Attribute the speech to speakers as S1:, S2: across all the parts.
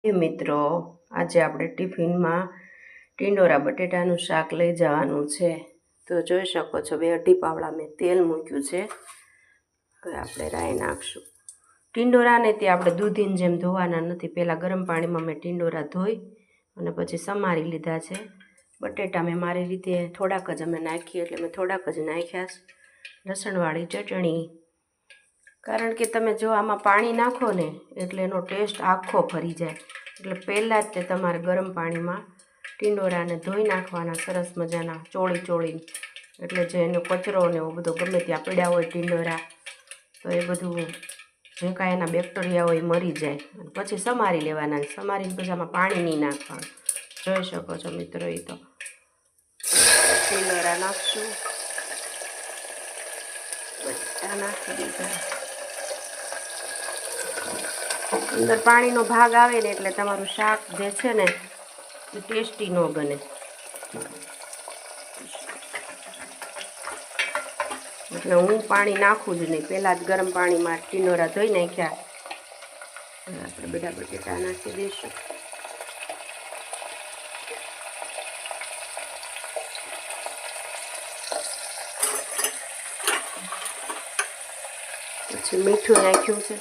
S1: મિત્રો આજે આપણે ટિફિનમાં ટીંડોરા બટેટાનું શાક લઈ જવાનું છે। તો જોઈ શકો છો 2 અઢી પાવડા મેં તેલ મૂક્યું છે। હવે આપણે રાઈ નાખશું। ટીંડોરાને તે આપણે દૂધીની જેમ ધોવાના નથી। પહેલાં ગરમ પાણીમાં મેં ટીંડોરા ધોઈ અને પછી સમારી લીધા છે। બટેટા મેં મારી રીતે થોડાક જ અમે નાખીએ એટલે મેં થોડાક જ નાખ્યા। લસણવાળી ચટણી, કારણ કે તમે જો આમાં પાણી નાખો ને એટલે એનો ટેસ્ટ આખો ફરી જાય। એટલે પહેલાં જ તે તમારે ગરમ પાણીમાં ટીંડોરાને ધોઈ નાખવાના સરસ મજાના ચોળી એટલે જે એનો કચરો ને એવું બધું ગમે ત્યાં પડ્યા હોય ટીંડોરા તો એ બધું જે કાંઈ એના બેક્ટેરિયા હોય મરી જાય। અને પછી સમારી લેવાના। સમારીને પછી આમાં પાણી નહીં નાખવાનું। જોઈ શકો છો મિત્રો, એ તો ટીંડોરા નાખશું, બટાટા નાખી દીધા। અંદર પાણીનો ભાગ આવે ને એટલે તમારું શાક જે છે ને એ ટેસ્ટી ન બને। એટલે હું પાણી નાખું જ નહીં, પહેલાં જ ગરમ પાણીમાં ટીંડોરા ધોઈ નાખ્યા। આપણે બધા બટેટા નાખી દઈશું। પછી મીઠું નાખ્યું છે,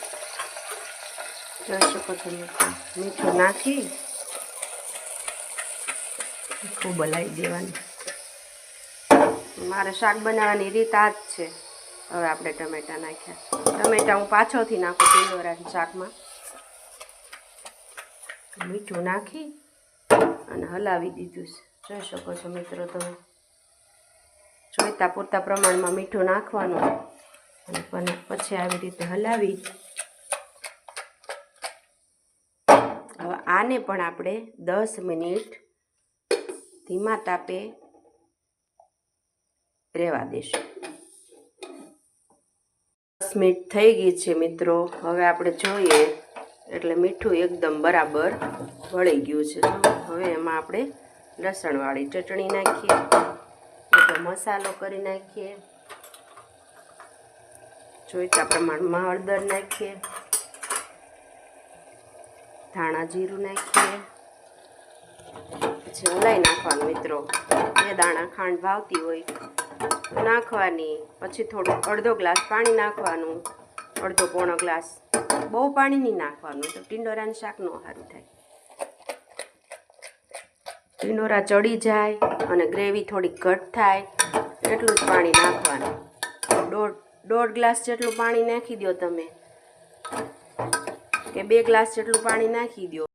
S1: જોઈ શકો છો મીઠું નાખી ખૂબ હલાવી દેવાનું। મારે શાક બનાવવાની રીત આ જ છે। હવે આપણે ટમેટા નાખ્યા। ટમેટા હું પાછળથી નાખું ટીંડોરાના શાકમાં। મીઠું નાખી અને હલાવી દીધું છે। જોઈ શકો છો મિત્રો, તમે જોઈતા પૂરતા પ્રમાણમાં મીઠું નાખવાનું અને પછી આવી રીતે હલાવી। હવે આને પણ આપણે 10 મિનિટ ધીમા તાપે રહેવા દઈશું। 10 મિનિટ થઈ ગઈ છે મિત્રો। હવે આપણે જોઈએ એટલે મીઠું એકદમ બરાબર વળી ગયું છે। હવે એમાં આપણે લસણવાળી ચટણી નાખીએ, બધો મસાલો કરી નાખીએ, જોઈતા પ્રમાણમાં હળદર નાખીએ, ધાણા જીરું નાખીએ, પછી હલાવી નાખવાનું મિત્રો। 2 દાણા ખાંડ ભાવતી હોય નાખવાની, પછી થોડું અડધો ગ્લાસ પાણી નાખવાનું, અડધો પોણો ગ્લાસ। બહુ પાણી નહીં નાખવાનું તો ટીંડોરાનું શાક ન સારું થાય। ટીંડોરા ચડી જાય અને ગ્રેવી થોડી ઘટ થાય એટલું જ પાણી નાખવાનું। દોઢ ગ્લાસ જેટલું પાણી નાખી દો તમે, કે 2 ગ્લાસ જેટલું પાણી નાખી દો।